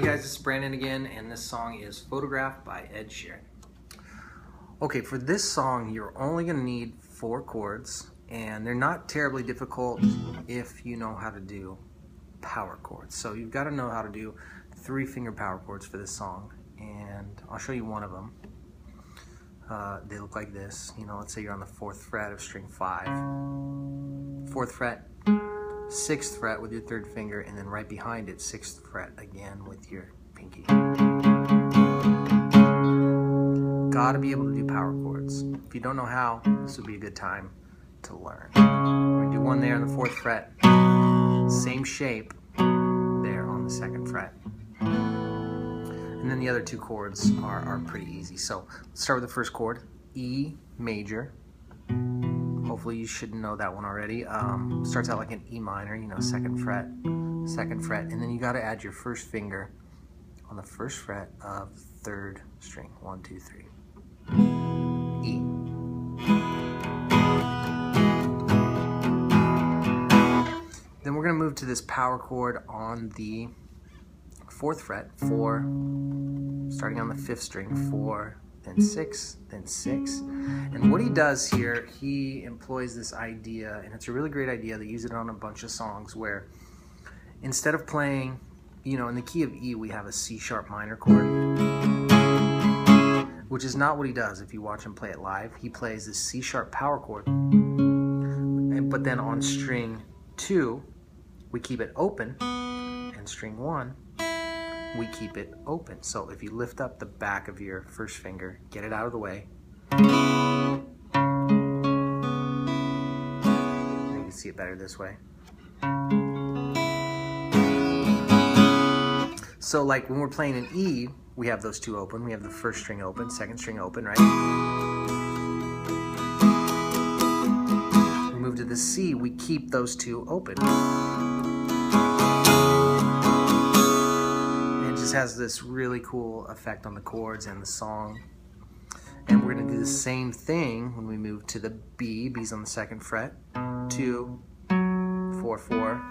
Hey guys, this is Brandon again, and this song is Photograph by Ed Sheeran. Okay, for this song, you're only going to need 4 chords, and they're not terribly difficult if you know how to do power chords. So you've got to know how to do 3-finger power chords for this song, and I'll show you one of them. They look like this. You know, let's say you're on the 4th fret of string 5. 4th fret, 6th fret with your 3rd finger, and then right behind it, 6th fret again with your pinky. Gotta be able to do power chords. If you don't know how, this would be a good time to learn. We're gonna do one there on the 4th fret, same shape there on the 2nd fret. And then the other 2 chords are pretty easy. So let's start with the first chord, E major. Hopefully you should know that one already. Starts out like an E minor, you know, 2nd fret, and then you got to add your 1st finger on the 1st fret of the 3rd string. 1, 2, 3. E. Then we're going to move to this power chord on the 4th fret, 4, starting on the 5th string, 4, then 6, then 6. And what he does here, he employs this idea, and it's a really great idea. They use it on a bunch of songs where instead of playing, you know, in the key of E, we have a C sharp minor chord, which is not what he does if you watch him play it live. He plays this C sharp power chord, but then on string 2, we keep it open, and string 1, we keep it open. So if you lift up the back of your 1st finger, get it out of the way, you can see it better this way. So like when we're playing an E, we have those 2 open. We have the 1st string open, 2nd string open, right? We move to the C, we keep those 2 open. Has this really cool effect on the chords and the song. And we're going to do the same thing when we move to the B. B's on the 2nd fret, 2, 4, 4,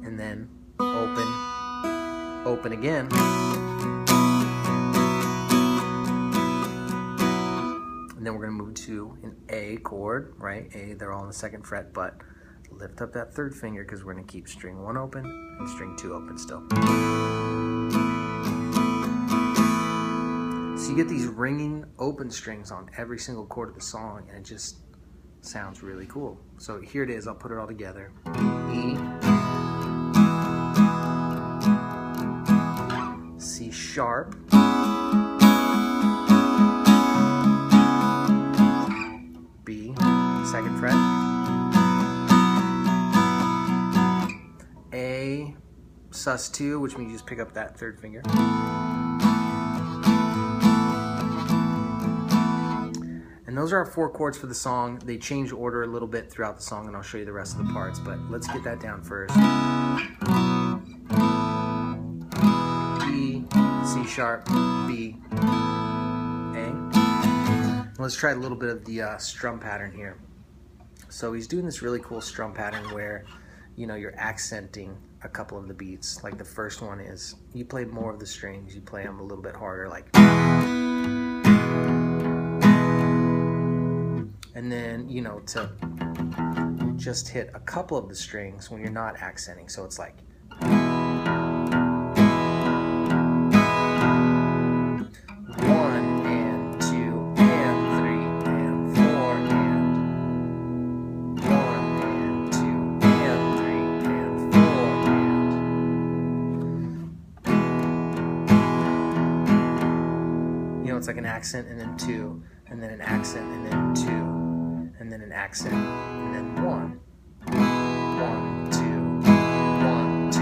and then open, open again. And then we're going to move to an A chord, right? A, they're all on the 2nd fret, but lift up that 3rd finger because we're going to keep string 1 open and string 2 open still. So you get these ringing open strings on every single chord of the song, and it just sounds really cool. So here it is, I'll put it all together. E, C sharp, B, 2nd fret, A, sus2, which means you just pick up that 3rd finger. And those are our 4 chords for the song. They change order a little bit throughout the song, and I'll show you the rest of the parts, but let's get that down first. E, C sharp, B, A. Let's try a little bit of the strum pattern here. So he's doing this really cool strum pattern where, you know, you're accenting a couple of the beats. Like the first one is, you play more of the strings, you play them a little bit harder, like. And then, you know, to just hit a couple of the strings when you're not accenting. So it's like 1 and 2 and 3 and 4 and 1 and 2 and 3 and 4 and, you know, it's like an accent and then 2 and then an accent and then 2. And then an accent, and then 1, 1, 2, 1, 2,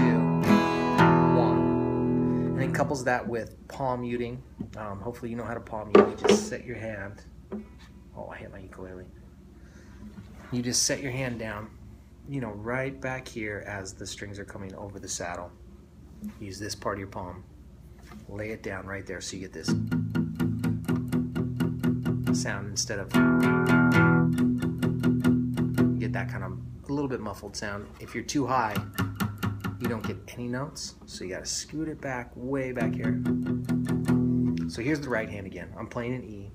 1. And it couples that with palm muting. Hopefully you know how to palm mute. You just set your hand. Oh, I hit my ukulele. You just set your hand down, you know, right back here as the strings are coming over the saddle. Use this part of your palm. Lay it down right there so you get this sound instead of that kind of a little bit muffled sound. If you're too high, you don't get any notes, so you gotta scoot it back, way back here. So here's the right hand again. I'm playing an E.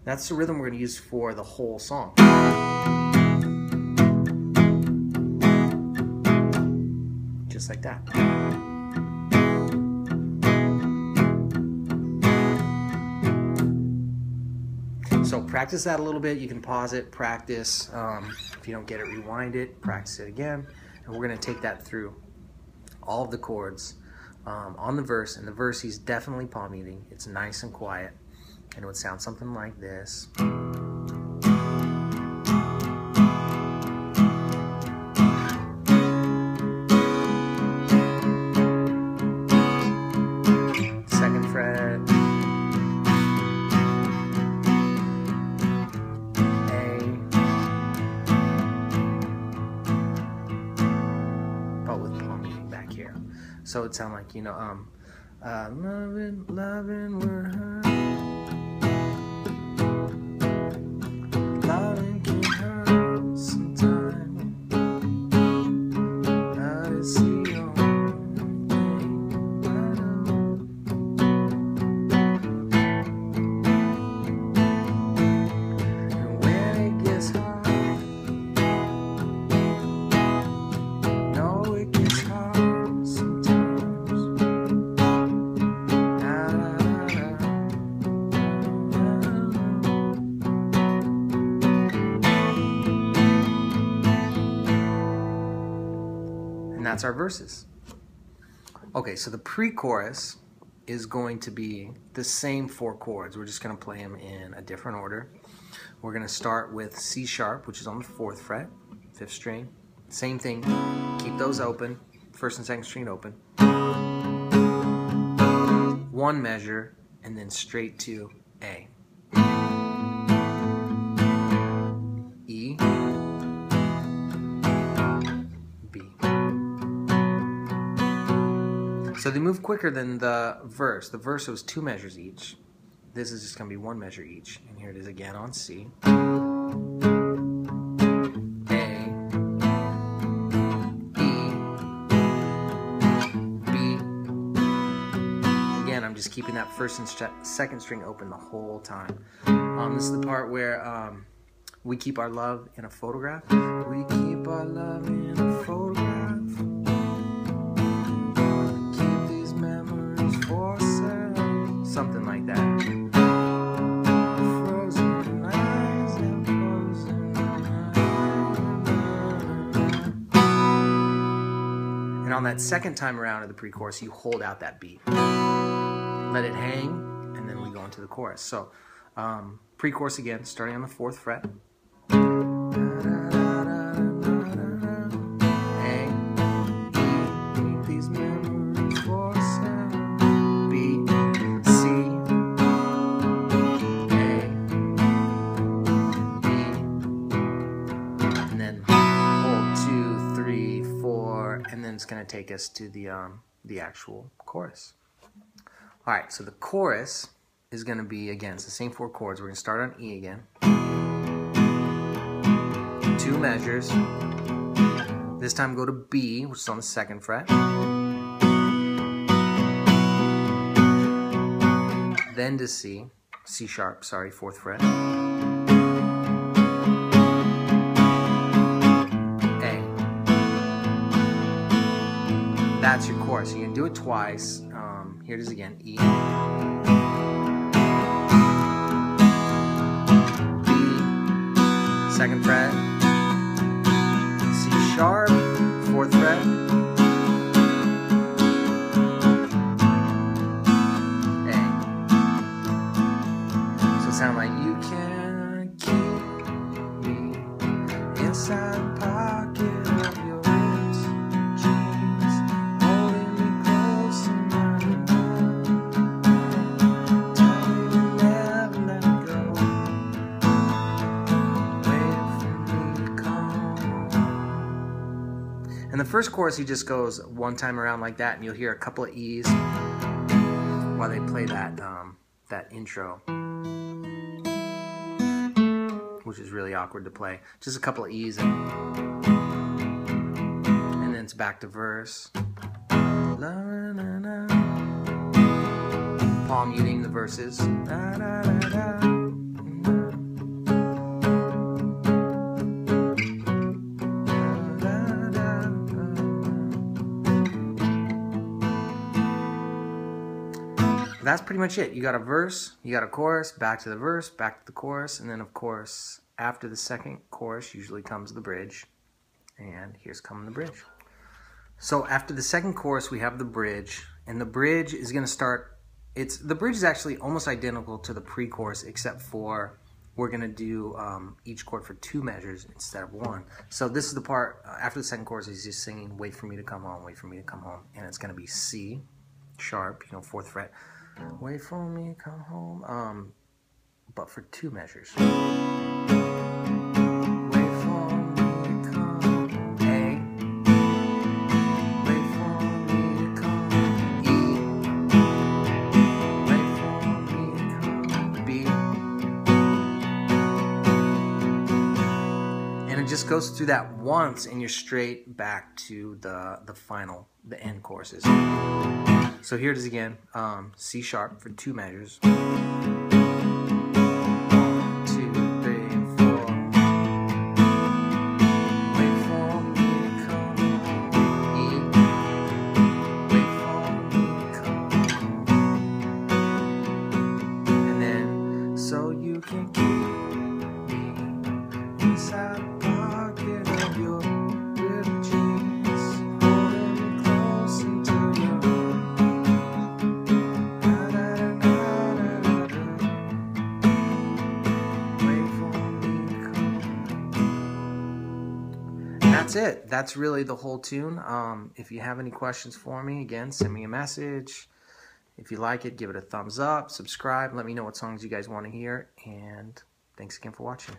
That's the rhythm we're gonna use for the whole song. Just like that. So practice that a little bit. You can pause it, practice. If you don't get it, rewind it, practice it again. And we're going to take that through all of the chords on the verse. And the verse, he's definitely palm muting. It's nice and quiet. And it would sound something like this. Second fret. So it'd sound like, you know, loving, we're hurt. Loving can hurt sometimes. But it's the only thing I know. And when it gets hard, no, it gets hard. That's our verses. Okay, so the pre-chorus is going to be the same 4 chords. We're just going to play them in a different order. We're going to start with C sharp, which is on the 4th fret, 5th string. Same thing, keep those open, 1st and 2nd string open. 1 measure, and then straight to A. E. So they move quicker than the verse. The verse was 2 measures each. This is just going to be 1 measure each. And here it is again on C. A. E. B. Again, I'm just keeping that 1st and 2nd string open the whole time. This is the part where we keep our love in a photograph. We keep our love in a photograph. Something like that. Frozen eyes and frozen eyes. And on that second time around of the pre-chorus, you hold out that beat. Let it hang, and then we go into the chorus. So, pre-chorus again, starting on the 4th fret. It's going to take us to the actual chorus. All right, so the chorus is going to be, again, it's the same 4 chords. We're going to start on E again. 2 measures. This time go to B, which is on the 2nd fret. Then to C, C sharp, sorry, 4th fret. That's your chorus. You can do it twice. Here it is again. E. B. 2nd fret. C sharp. 4th fret. A. So it sounds like you can keep me inside the pocket of your lips. And the first chorus, he just goes 1 time around like that, and you'll hear a couple of E's while they play that that intro. which is really awkward to play. Just a couple of E's and then it's back to verse. Palm muting the verses. That's pretty much it. You got a verse, you got a chorus, back to the verse, back to the chorus, and then of course after the second chorus usually comes the bridge, and here's coming the bridge. So after the second chorus we have the bridge, and the bridge is going to start, the bridge is actually almost identical to the pre-chorus except for we're going to do each chord for 2 measures instead of 1. So this is the part, after the second chorus he's just singing wait for me to come home, wait for me to come home, and it's going to be C sharp, 4th fret. Wait for me, come home. But for 2 measures. Wait for me, come A. Wait for me, come E. Wait for me, come B. And it just goes through that once, and you're straight back to the end choruses. So here it is again, C sharp for 2 measures. 1, 2, 3, 4. Wait for me, come home, E. Wait for me, come home. And then, so you can keep me inside the pocket of your ripped jeans, holding me close until you're That's it. That's really the whole tune. If you have any questions for me, again, send me a message. If you like it, give it a thumbs up, subscribe, let me know what songs you guys want to hear, and thanks again for watching.